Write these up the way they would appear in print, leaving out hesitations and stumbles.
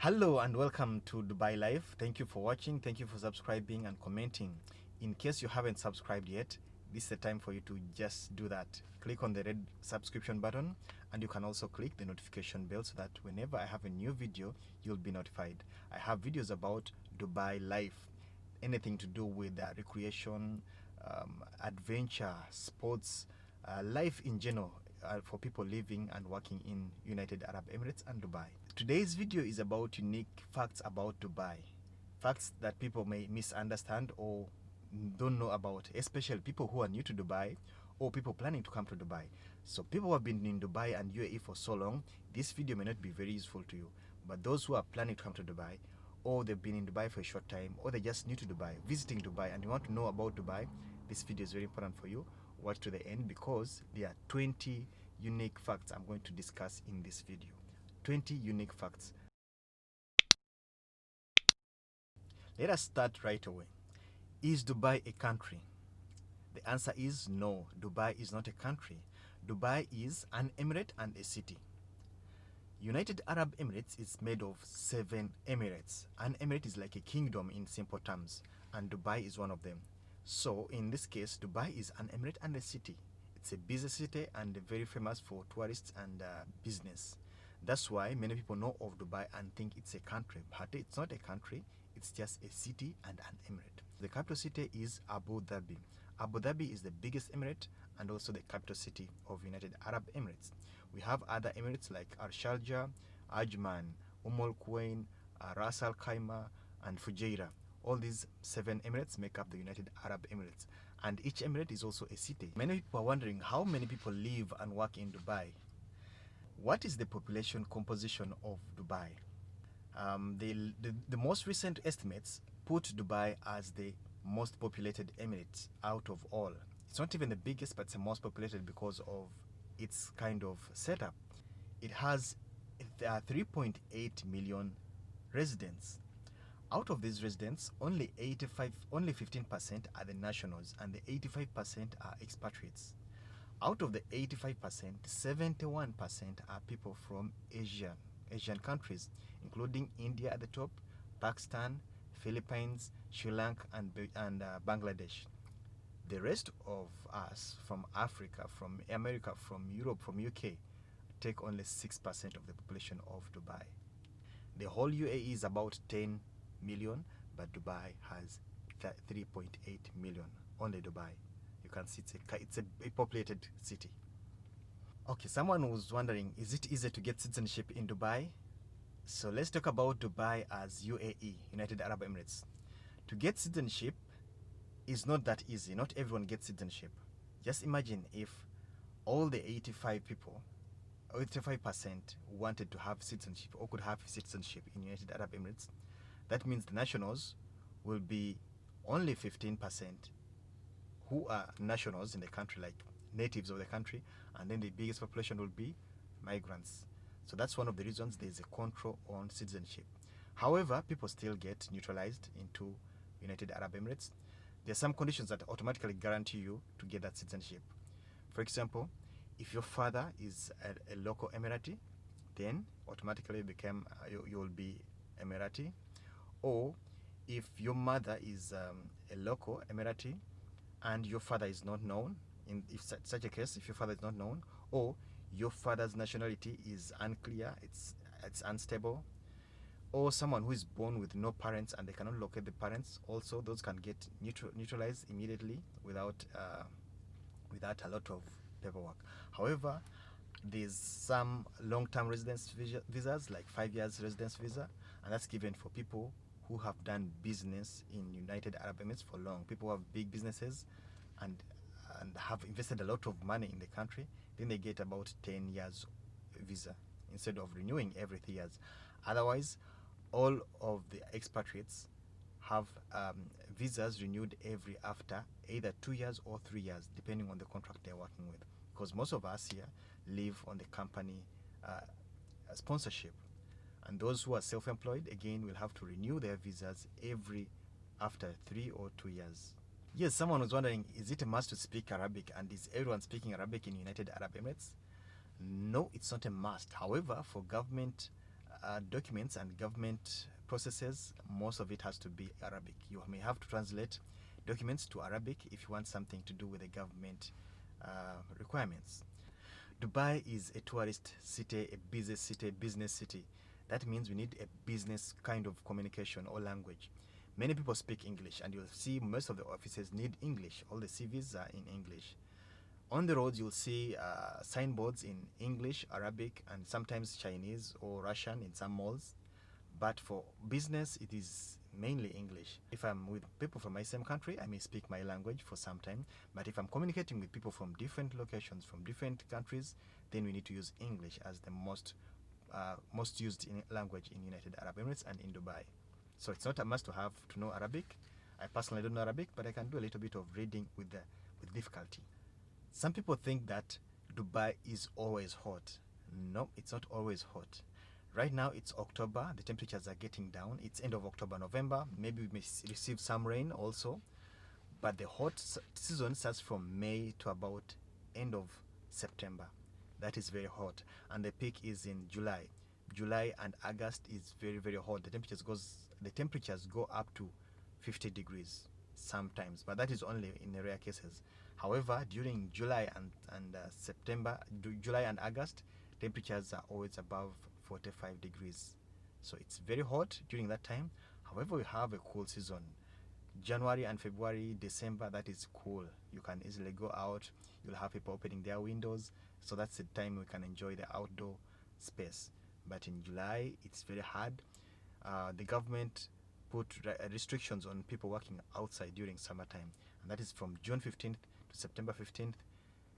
Hello and welcome to Dubai Live. Thank you for watching. Thank you for subscribing and commenting. In case you haven't subscribed yet, this is the time for you to just do that. Click on the red subscription button, and you can also click the notification bell so that whenever I have a new video, you'll be notified. I have videos about Dubai life, anything to do with recreation, adventure, sports, life in general, for people living and working in United Arab Emirates and Dubai. Today's video is about unique facts about Dubai, facts that people may misunderstand or don't know about, especially people who are new to Dubai or people planning to come to Dubai. So people who have been in Dubai and UAE for so long, this video may not be very useful to you, but those who are planning to come to Dubai, or they've been in Dubai for a short time, or they're just new to Dubai, visiting Dubai, and you want to know about Dubai, this video is very important for you. Watch to the end because there are 20 unique facts I'm going to discuss in this video. 20 unique facts. Let us start right away. Is Dubai a country? The answer is no. Dubai is not a country. Dubai is an emirate and a city. United Arab Emirates is made of 7 emirates. An emirate is like a kingdom in simple terms, and Dubai is one of them. So in this case, Dubai is an emirate and a city. It's a busy city and very famous for tourists and business. That's why many people know of Dubai and think it's a country, but it's not a country. It's just a city and an emirate. The capital city is Abu Dhabi. Abu Dhabi is the biggest emirate and also the capital city of United Arab Emirates. We have other emirates like Sharjah, Ajman, Al Quwain, Ras Al Khaimah, and Fujairah. All these 7 emirates make up the United Arab Emirates, and each emirate is also a city. Many people are wondering how many people live and work in Dubai. What is the population composition of Dubai? The most recent estimates put Dubai as the most populated emirate out of all. It's not even the biggest, but it's the most populated because of its kind of setup. It has 3.8 million residents. Out of these residents, only 15% are the nationals, and the 85% are expatriates. Out of the 85%, 71% are people from Asian countries, including India at the top, Pakistan, Philippines, Sri Lanka, and Bangladesh. The rest of us from Africa, from America, from Europe, from UK, take only 6% of the population of Dubai. The whole UAE is about 10 million, but Dubai has 3.8 million. Only Dubai. You can see it's a populated city. Okay, someone was wondering, is it easy to get citizenship in Dubai? So let's talk about Dubai as UAE, United Arab Emirates. To get citizenship is not that easy. Not everyone gets citizenship. Just imagine if all the 85% wanted to have citizenship or could have citizenship in United Arab Emirates. That means the nationals will be only 15% who are nationals in the country, like natives of the country, and then the biggest population will be migrants. So that's one of the reasons there's a control on citizenship. However, people still get neutralized into United Arab Emirates. There are some conditions that automatically guarantee you to get that citizenship. For example, if your father is a local Emirati, then automatically you will be Emirati. Or if your mother is a local Emirati and your father is not known, if such a case, if your father is not known, or your father's nationality is unclear, it's unstable, or someone who is born with no parents and they cannot locate the parents, also those can get neutralized immediately without a lot of paperwork. However, there's some long-term residence visas, like 5 years residence visa, and that's given for people who have done business in United Arab Emirates for long. People who have big businesses and have invested a lot of money in the country, then they get about 10 years visa instead of renewing every 3 years. Otherwise, all of the expatriates have visas renewed after either 2 years or 3 years, depending on the contract they're working with. Because most of us here live on the company sponsorship. And those who are self-employed, again, will have to renew their visas after 3 or 2 years. Yes, someone was wondering, is it a must to speak Arabic, and is everyone speaking Arabic in United Arab Emirates? No, it's not a must. However, for government documents and government processes, most of it has to be Arabic. You may have to translate documents to Arabic if you want something to do with the government requirements. Dubai is a tourist city, a busy city, business city. That means we need a business kind of communication or language. Many people speak English, and you'll see most of the offices need English. All the CVs are in English. On the roads, you'll see signboards in English, Arabic, and sometimes Chinese or Russian in some malls. But for business, it is mainly English. If I'm with people from my same country, I may speak my language for some time. But if I'm communicating with people from different locations, from different countries, then we need to use English as the most used language in United Arab Emirates and in Dubai. So it's not a must to have to know Arabic. I personally don't know Arabic, but I can do a little bit of reading with difficulty. Some people think that Dubai is always hot. No, it's not always hot. Right now it's October, the temperatures are getting down. It's end of October, November. Maybe we may receive some rain also. But the hot season starts from May to about end of September. That is very hot. And the peak is in July. July and August is very, very hot. The temperatures go up to 50 degrees sometimes, but that is only in the rare cases. However, during July and July and August, temperatures are always above 45 degrees. So it's very hot during that time. However, we have a cool season. January and February, December, that is cool. You can easily go out. You'll have people opening their windows. So that's the time we can enjoy the outdoor space. But in July, it's very hard. The government put restrictions on people working outside during summertime. And that is from June 15th to September 15th.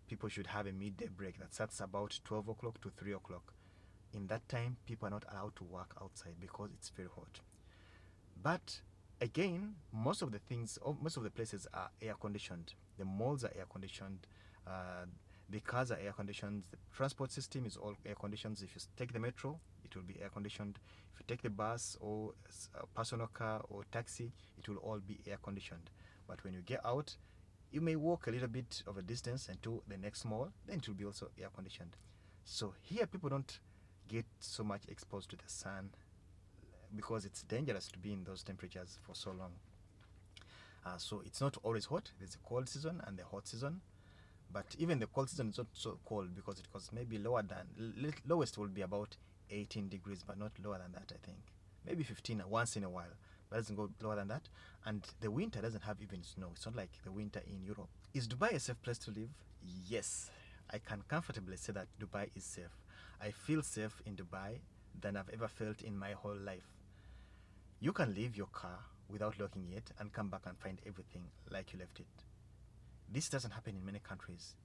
People should have a midday break that starts about 12 o'clock to 3 o'clock. In that time, people are not allowed to work outside because it's very hot. But again, most of the places are air conditioned. The malls are air conditioned. The cars are air conditioned. The transport system is all air conditioned. If you take the metro, it will be air conditioned. If you take the bus or a personal car or taxi, it will all be air conditioned. But when you get out, you may walk a little bit of a distance into the next mall, then it will be also air conditioned. So here people don't get so much exposed to the sun because it's dangerous to be in those temperatures for so long. So it's not always hot. There's a cold season and the hot season. But even the cold season is not so cold because it was maybe lowest will be about 18 degrees, but not lower than that, I think. Maybe 15 once in a while, but it doesn't go lower than that. And the winter doesn't have even snow. It's not like the winter in Europe. Is Dubai a safe place to live? Yes, I can comfortably say that Dubai is safe. I feel safe in Dubai than I've ever felt in my whole life. You can leave your car without locking it and come back and find everything like you left it. This doesn't happen in many countries.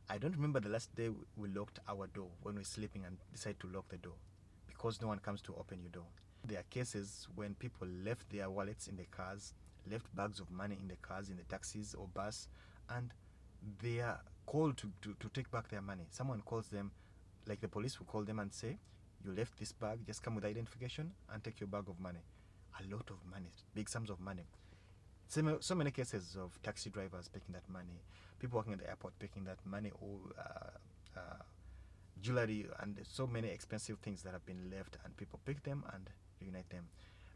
I don't remember the last day we locked our door when we were sleeping and decided to lock the door because no one comes to open your door. There are cases when people left their wallets in the cars, left bags of money in the cars, in the taxis or bus, and they are called to take back their money. Someone calls them, like the police will call them and say, you left this bag, just come with identification and take your bag of money. A lot of money, big sums of money. So many cases of taxi drivers picking that money, people working at the airport picking that money, or jewelry and so many expensive things that have been left, and people pick them and reunite them.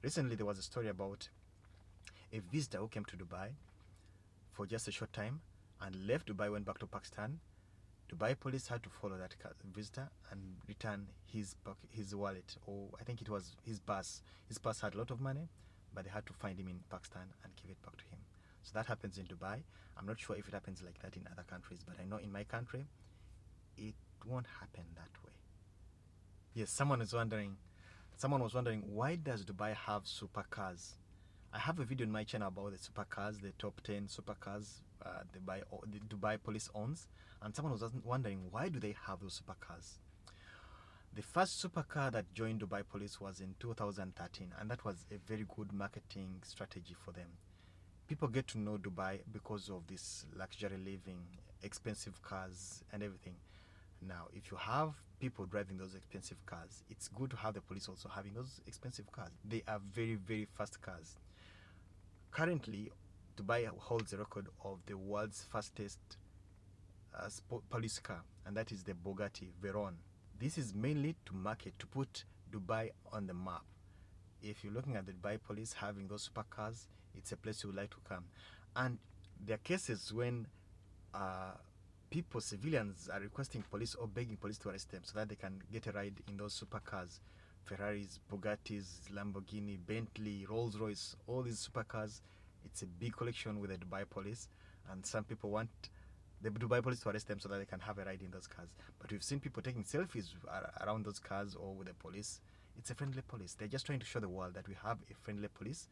Recently, there was a story about a visitor who came to Dubai for just a short time and left Dubai, went back to Pakistan. Dubai police had to follow that visitor and return his wallet, or I think it was his purse. His purse had a lot of money, but they had to find him in Pakistan and give it back to him. So that happens in Dubai. I'm not sure if it happens like that in other countries, but I know in my country, it won't happen that way. Yes, someone was wondering, why does Dubai have supercars? I have a video in my channel about the supercars, the top 10 supercars the Dubai police owns, and someone was wondering, why do they have those supercars? The first supercar that joined Dubai police was in 2013, and that was a very good marketing strategy for them. People get to know Dubai because of this luxury living, expensive cars and everything. Now, if you have people driving those expensive cars, it's good to have the police also having those expensive cars. They are very, very fast cars. Currently, Dubai holds the record of the world's fastest police car, and that is the Bugatti Veyron. This is mainly to market, to put Dubai on the map. If you're looking at the Dubai police having those supercars, it's a place you would like to come. And there are cases when people, civilians, are requesting police or begging police to arrest them so that they can get a ride in those supercars. Ferraris, Bugattis, Lamborghini, Bentley, Rolls Royce, all these supercars. It's a big collection with the Dubai police, and some people want the Dubai police to arrest them so that they can have a ride in those cars. But we've seen people taking selfies around those cars or with the police. It's a friendly police. They're just trying to show the world that we have a friendly police,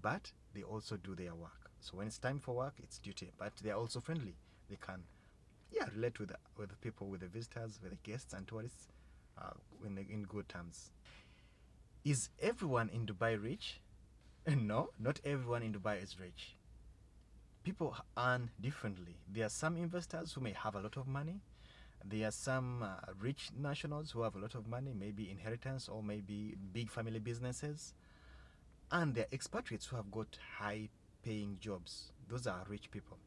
but they also do their work. So when it's time for work, it's duty, but they're also friendly. They can, relate with the people, with the visitors, with the guests and tourists, in good terms. Is everyone in Dubai rich? No, not everyone in Dubai is rich. People earn differently. There are some investors who may have a lot of money. There are some rich nationals who have a lot of money, maybe inheritance or maybe big family businesses. And there are expatriates who have got high paying jobs. Those are rich people.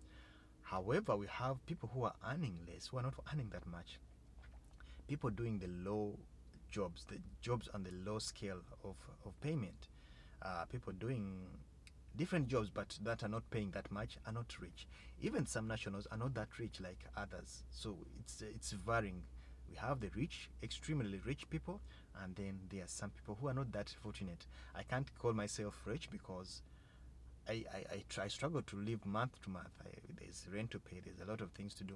However, we have people who are earning less, who are not earning that much. People doing the low jobs, the jobs on the low scale of payment. People doing different jobs but that are not paying that much are not rich. Even some nationals are not that rich like others. So it's varying. We have the rich, extremely rich people, and then there are some people who are not that fortunate. I can't call myself rich because I struggle to live month to month. There's rent to pay, there's a lot of things to do.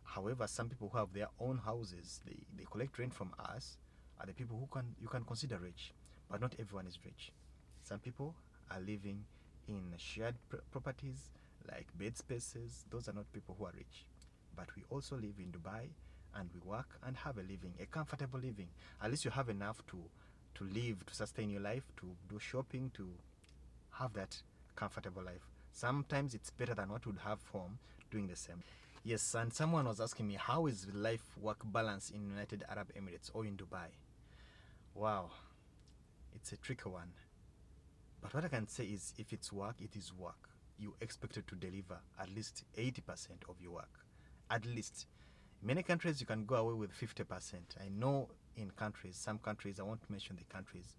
However, some people who have their own houses, they collect rent from us, are the people who you can consider rich. But not everyone is rich. Some people are living in shared properties like bed spaces. Those are not people who are rich. But we also live in Dubai and we work and have a living, a comfortable living. At least you have enough to live, to sustain your life, to do shopping, to have that comfortable life. Sometimes it's better than what would have home doing the same. Yes, and someone was asking me, how is life-work balance in United Arab Emirates or in Dubai? Wow, it's a tricky one. But what I can say is, if it's work, it is work. You expected to deliver at least 80% of your work. At least. Many countries you can go away with 50%. I know in countries, some countries, I won't mention the countries,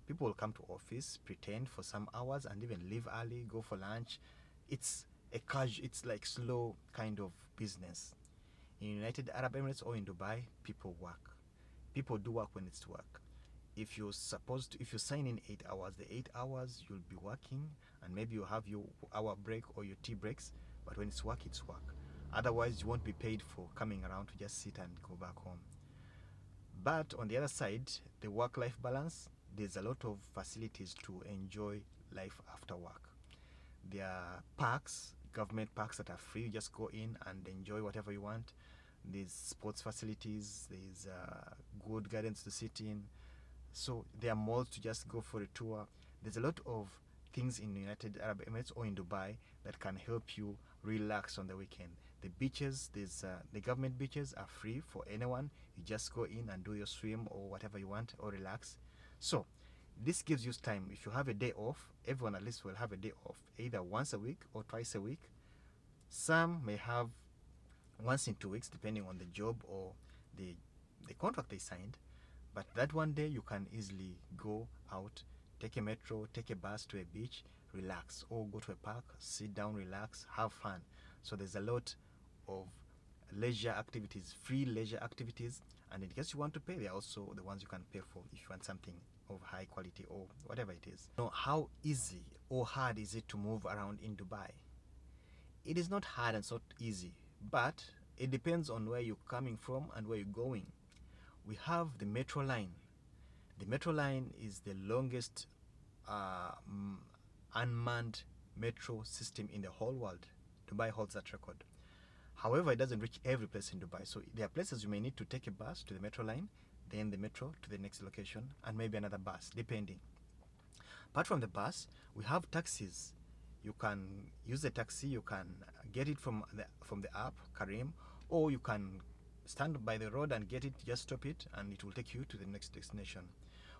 people will come to office, pretend for some hours and even leave early, go for lunch. It's like slow kind of business. In United Arab Emirates or in Dubai, people work. People do work when it's work. If you sign in 8 hours, the 8 hours you'll be working, and maybe you have your hour break or your tea breaks, but when it's work, it's work. Otherwise, you won't be paid for coming around to just sit and go back home. But on the other side, the work-life balance, there's a lot of facilities to enjoy life after work. There are parks, government parks that are free. You just go in and enjoy whatever you want. There's sports facilities, there's good gardens to sit in. So there are malls to just go for a tour. There's a lot of things in the United Arab Emirates or in Dubai that can help you relax on the weekend. The beaches, the government beaches are free for anyone. You just go in and do your swim or whatever you want or relax. So this gives you time. If you have a day off, everyone at least will have a day off, either once a week or twice a week. Some may have once in 2 weeks, depending on the job or the contract they signed. But that one day you can easily go out, take a metro, take a bus to a beach, relax, or go to a park, sit down, relax, have fun. So there's a lot of leisure activities, free leisure activities, and in case you want to pay, there are also the ones you can pay for if you want something of high quality or whatever it is. Now, how easy or hard is it to move around in Dubai? It is not hard and it's not easy, but it depends on where you're coming from and where you're going. We have the metro line. The metro line is the longest unmanned metro system in the whole world. Dubai holds that record. However, it doesn't reach every place in Dubai. So there are places you may need to take a bus to the metro line, then the metro to the next location, and maybe another bus, depending. Apart from the bus, we have taxis. You can use the taxi, you can get it from the app, Karim, or you can stand by the road and get it, just stop it, and it will take you to the next destination.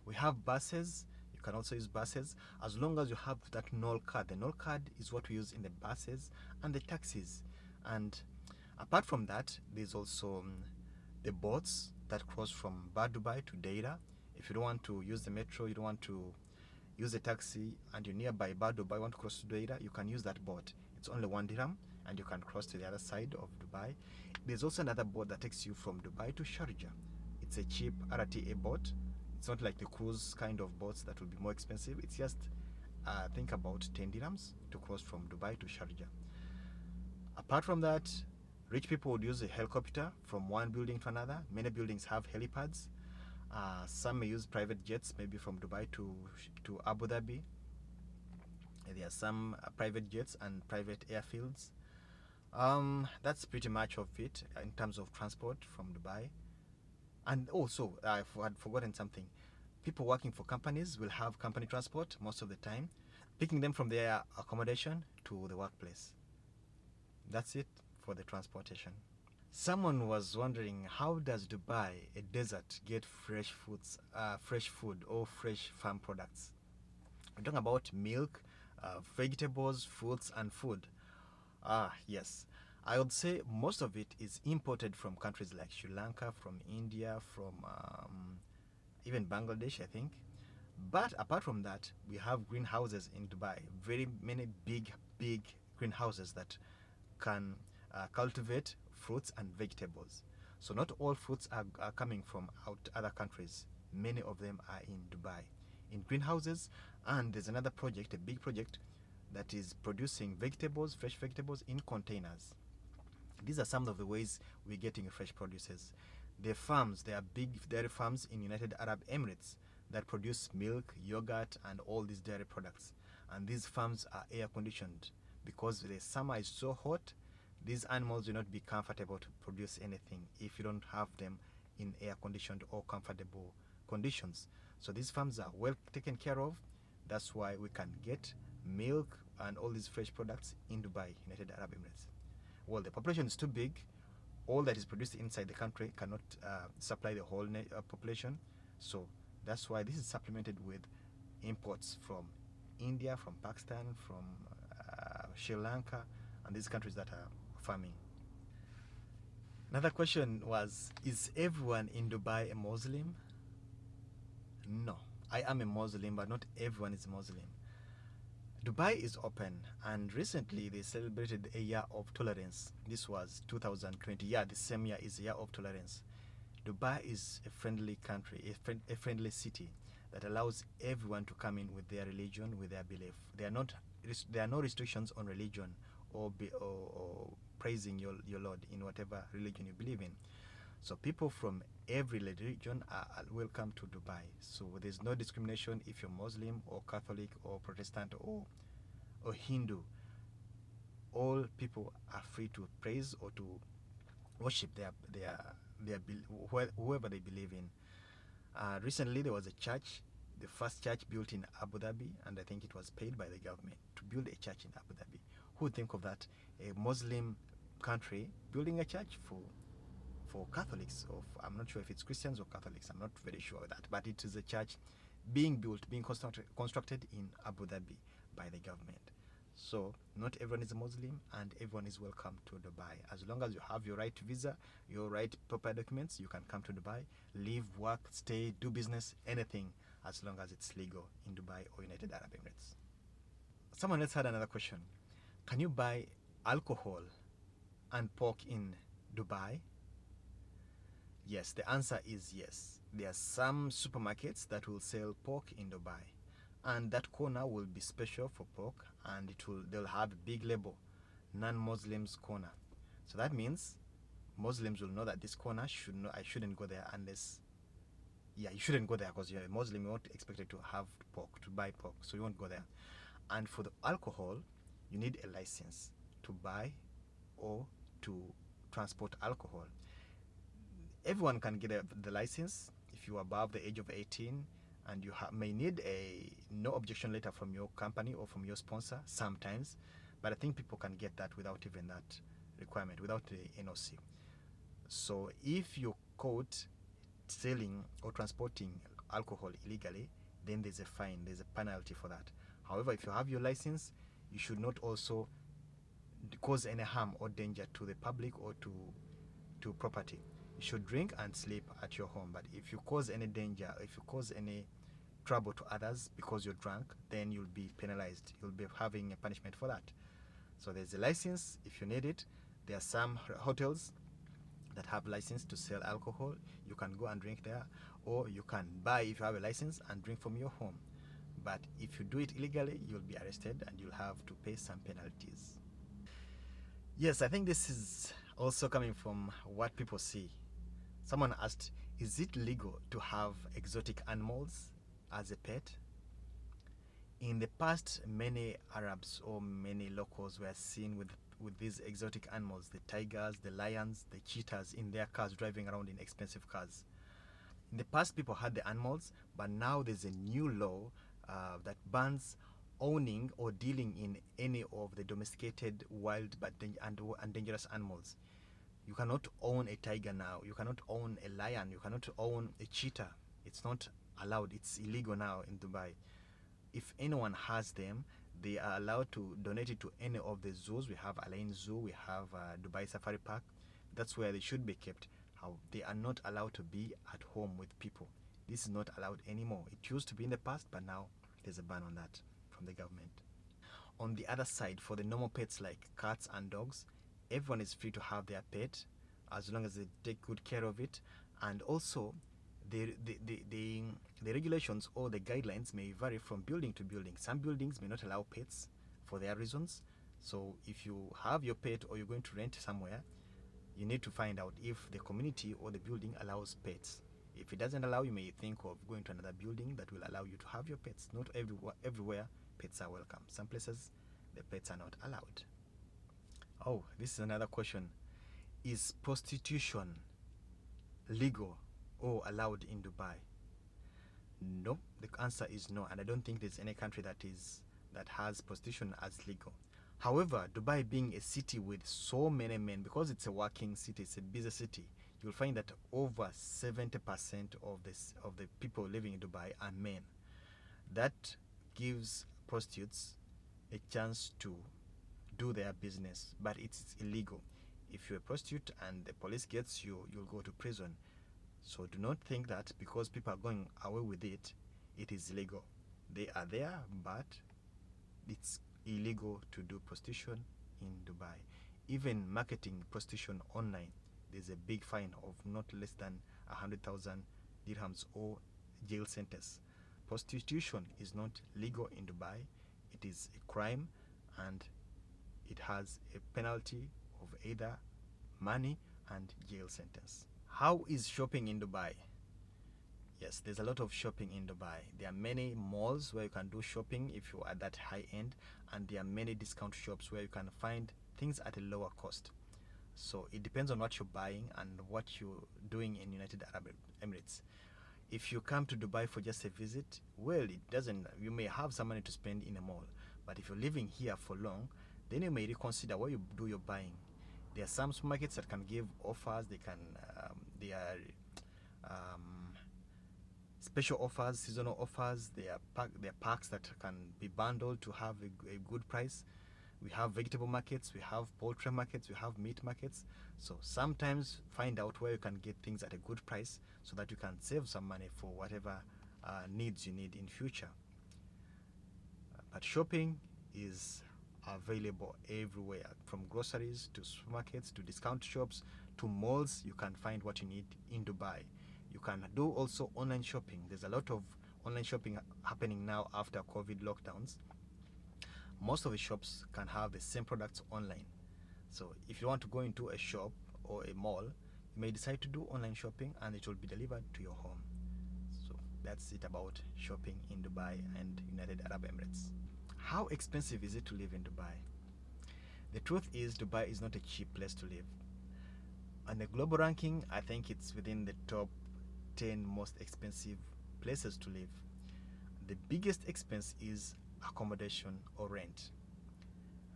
We have buses. You can also use buses as long as you have that NOL card. The NOL card is what we use in the buses and the taxis. And apart from that, there's also the boats that cross from Bar Dubai to Deira. If you don't want to use the metro, you don't want to use a taxi, and you're nearby Dubai, want to cross to Dubai, you can use that boat. It's only 1 dirham, and you can cross to the other side of Dubai. There's also another boat that takes you from Dubai to Sharjah. It's a cheap RTA boat. It's not like the cruise kind of boats that will be more expensive. It's just, think about 10 dirhams to cross from Dubai to Sharjah. Apart from that, rich people would use a helicopter from one building to another. Many buildings have helipads. Some may use private jets, maybe from Dubai to Abu Dhabi. There are some private jets and private airfields. That's pretty much of it in terms of transport from Dubai. And also, I had forgotten something. People working for companies will have company transport most of the time, picking them from their accommodation to the workplace. That's it for the transportation. Someone was wondering, how does Dubai, a desert, get fresh food or fresh farm products? We're talking about milk, vegetables, fruits, and food. Yes. I would say most of it is imported from countries like Sri Lanka, from India, from even Bangladesh, I think. But apart from that, we have greenhouses in Dubai. Very many big greenhouses that can cultivate fruits and vegetables. So not all fruits are coming from other countries. Many of them are in Dubai, in greenhouses. And there's another project, a big project, that is producing vegetables, fresh vegetables, in containers. These are some of the ways we're getting fresh produces. There are big dairy farms in United Arab Emirates that produce milk, yogurt, and all these dairy products. And these farms are air conditioned, because the summer is so hot. These animals will not be comfortable to produce anything if you don't have them in air conditioned or comfortable conditions. So these farms are well taken care of. That's why we can get milk and all these fresh products in Dubai, United Arab Emirates. Well, the population is too big. All that is produced inside the country cannot supply the whole population. So that's why this is supplemented with imports from India, from Pakistan, from Sri Lanka, and these countries that are farming. Another question was, is everyone in Dubai a Muslim? No. I am a Muslim, but not everyone is Muslim. Dubai is open, and recently they celebrated a year of tolerance. This was 2020. Yeah, the same year is a year of tolerance. Dubai is a friendly country, a friendly city that allows everyone to come in with their religion, with their belief. There are no restrictions on religion or praising your Lord in whatever religion you believe in. So people from every religion are welcome to Dubai. So there's no discrimination if you're Muslim or Catholic or Protestant or Hindu. All people are free to praise or to worship whoever they believe in. Recently there was a church, the first church built in Abu Dhabi, and I think it was paid by the government to build a church in Abu Dhabi. Who would think of that? A Muslim country building a church for Catholics. I'm not sure if it's Christians or Catholics. I'm not very sure of that. But it is a church being constructed in Abu Dhabi by the government. So not everyone is a Muslim, and everyone is welcome to Dubai. As long as you have your right visa, your right proper documents, you can come to Dubai, live, work, stay, do business, anything, as long as it's legal in Dubai or United Arab Emirates. Someone else had another question. Can you buy alcohol and pork in Dubai? Yes, the answer is yes. There are some supermarkets that will sell pork in Dubai, and that corner will be special for pork, and they'll have a big label, non-Muslims corner. So that means Muslims will know that this corner I shouldn't go there unless, you shouldn't go there because you're a Muslim. You won't expect it to have pork, to buy pork, so you won't go there. And for the alcohol, you need a license to buy or to transport alcohol. Everyone can get the license if you are above the age of 18, and you may need a no objection letter from your company or from your sponsor sometimes, but I think people can get that without even that requirement, without the NOC. So if you're caught selling or transporting alcohol illegally, then there's a fine, there's a penalty for that. However, if you have your license, you should not also cause any harm or danger to the public or to property. You should drink and sleep at your home. But if you cause any danger, if you cause any trouble to others because you're drunk, then you'll be penalized. You'll be having a punishment for that. So there's a license if you need it. There are some hotels that have license to sell alcohol. You can go and drink there, or you can buy if you have a license and drink from your home. But if you do it illegally, you'll be arrested and you'll have to pay some penalties. Yes, I think this is also coming from what people see. Someone asked, is it legal to have exotic animals as a pet? In the past, many Arabs or many locals were seen with these exotic animals, the tigers, the lions, the cheetahs in their cars, driving around in expensive cars. In the past, people had the animals, but now there's a new law that bans owning or dealing in any of the domesticated wild and dangerous animals. You cannot own a tiger now. You cannot own a lion. You cannot own a cheetah. It's not allowed. It's illegal now in Dubai. If anyone has them, they are allowed to donate it to any of the zoos. We have Al Ain Zoo. We have Dubai Safari Park. That's where they should be kept. How they are not allowed to be at home with people. This is not allowed anymore. It used to be in the past, but now there's a ban on that from the government. On the other side, for the normal pets like cats and dogs, everyone is free to have their pet as long as they take good care of it. And also, the regulations or the guidelines may vary from building to building. Some buildings may not allow pets for their reasons. So if you have your pet or you're going to rent somewhere, you need to find out if the community or the building allows pets. If it doesn't allow, you may think of going to another building that will allow you to have your pets. Not everywhere pets are welcome. Some places the pets are not allowed. Oh, this is another question. Is prostitution legal or allowed in Dubai? No, the answer is no, and I don't think there's any country that has prostitution as legal. However, Dubai being a city with so many men, because it's a working city, it's a busy city, you'll find that over 70% of the people living in Dubai are men. That gives prostitutes a chance to do their business, but it's illegal. If you're a prostitute and the police gets you, you'll go to prison. So do not think that because people are going away with it, it is legal. They are there, but it's illegal to do prostitution in Dubai. Even marketing prostitution online, there's a big fine of not less than 100,000 dirhams or jail sentence. Prostitution is not legal in Dubai. It is a crime and it has a penalty of either money and jail sentence. How is shopping in Dubai? Yes, there's a lot of shopping in Dubai. There are many malls where you can do shopping if you are at that high end, and there are many discount shops where you can find things at a lower cost. So it depends on what you're buying and what you're doing in United Arab Emirates. If you come to Dubai for just a visit, well, you may have some money to spend in a mall, but if you're living here for long, then you may reconsider what you do your buying. There are some supermarkets that can give offers. They are special offers, seasonal offers. There are packs that can be bundled to have a good price. We have vegetable markets, we have poultry markets, we have meat markets. So sometimes find out where you can get things at a good price so that you can save some money for whatever needs you need in future. But shopping is available everywhere, from groceries to supermarkets to discount shops to malls. You can find what you need in Dubai. You can do also online shopping. There's a lot of online shopping happening now after COVID lockdowns. Most of the shops can have the same products online. So if you want to go into a shop or a mall, you may decide to do online shopping and it will be delivered to your home. So that's it about shopping in Dubai and United Arab Emirates. How expensive is it to live in Dubai? The truth is, Dubai is not a cheap place to live. On the global ranking, I think it's within the top 10 most expensive places to live. The biggest expense is accommodation or rent.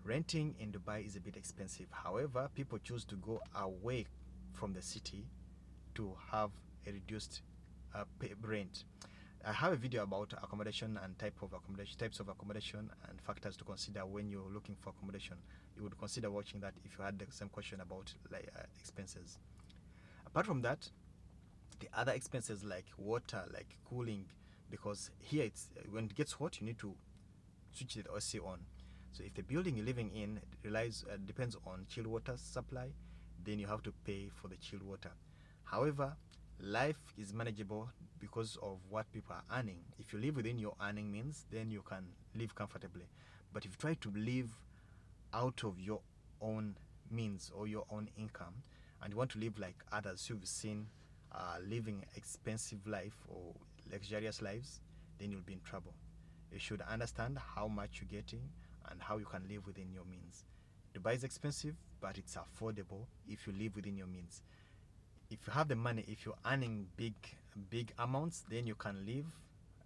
Renting in Dubai is a bit expensive. However, people choose to go away from the city to have a reduced rent. I have a video about accommodation and types of accommodation and factors to consider when you're looking for accommodation. You would consider watching that if you had the same question about expenses. Apart from that, the other expenses like water, like cooling, because here it's when it gets hot, you need to switch the AC on. So if the building you're living in depends on chilled water supply, then you have to pay for the chilled water. However, life is manageable because of what people are earning. If you live within your earning means, then you can live comfortably. But if you try to live out of your own means or your own income, and you want to live like others who've seen living expensive life or luxurious lives, then you'll be in trouble. You should understand how much you're getting and how you can live within your means. Dubai is expensive, but it's affordable if you live within your means. If you have the money, if you're earning big amounts, then you can live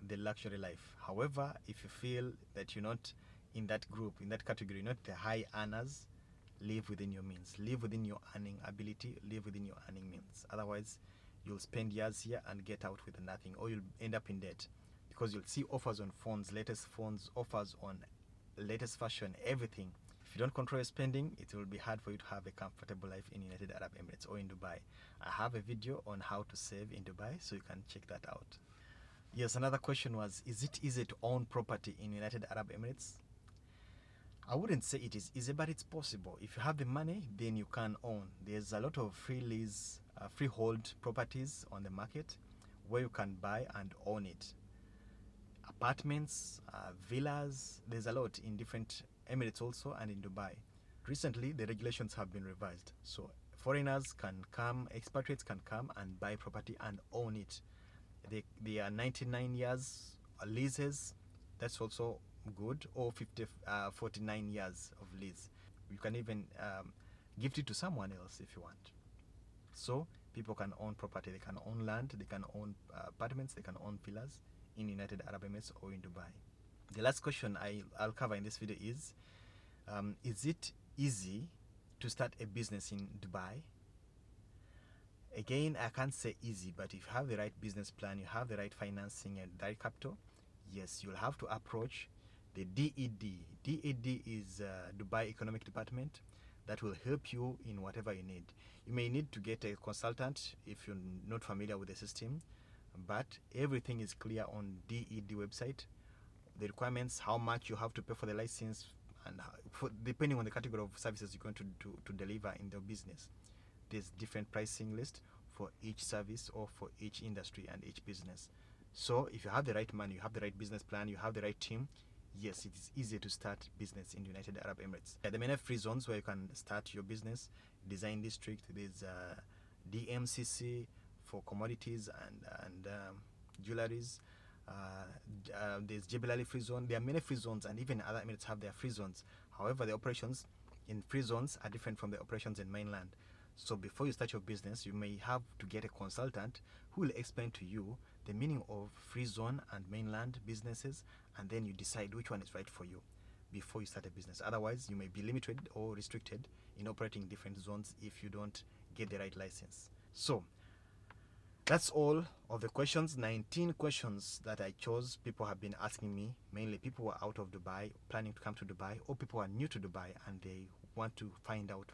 the luxury life. However, if you feel that you're not in that group, in that category, not the high earners, live within your means. Live within your earning ability, live within your earning means. Otherwise, you'll spend years here and get out with nothing, or you'll end up in debt, because you'll see offers on phones, latest phones, offers on latest fashion, everything. If you don't control your spending, it will be hard for you to have a comfortable life in United Arab Emirates or in Dubai. I have a video on how to save in Dubai, so you can check that out. Yes, another question was, is it easy to own property in United Arab Emirates? I wouldn't say it is easy, but it's possible. If you have the money, then you can own. There's a lot of freehold properties on the market where you can buy and own it. Apartments, villas, there's a lot in different Emirates also and in Dubai. Recently, the regulations have been revised. So foreigners can come, expatriates can come and buy property and own it. They are 99 years leases. That's also good, or 49 years of lease. You can even gift it to someone else if you want. So people can own property, they can own land, they can own apartments, they can own villas in United Arab Emirates or in Dubai. The last question I'll cover in this video is it easy to start a business in Dubai? Again, I can't say easy, but if you have the right business plan, you have the right financing and the right capital, yes, you'll have to approach the DED. DED is Dubai Economic Department that will help you in whatever you need. You may need to get a consultant if you're not familiar with the system, but everything is clear on DED website. The requirements, how much you have to pay for the license, and depending on the category of services you're going to deliver in the business. There's different pricing list for each service or for each industry and each business. So if you have the right money, you have the right business plan, you have the right team, yes, it is easier to start business in United Arab Emirates. There are many free zones where you can start your business. Design district, there's DMCC for commodities and jewelries. There's Jebel Ali free zone. There are many free zones, and even other Emirates have their free zones. However, the operations in free zones are different from the operations in mainland. So before you start your business, you may have to get a consultant who will explain to you the meaning of free zone and mainland businesses, and then you decide which one is right for you before you start a business. Otherwise, you may be limited or restricted in operating different zones if you don't get the right license. So that's all of the questions, 19 questions that I chose. People have been asking me, mainly people who are out of Dubai, planning to come to Dubai, or people who are new to Dubai and they want to find out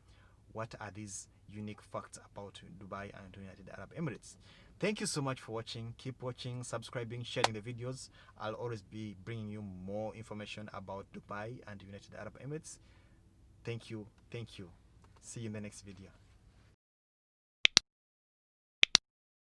what are these unique facts about Dubai and United Arab Emirates. Thank you so much for watching. Keep watching, subscribing, sharing the videos. I'll always be bringing you more information about Dubai and United Arab Emirates. Thank you. See you in the next video.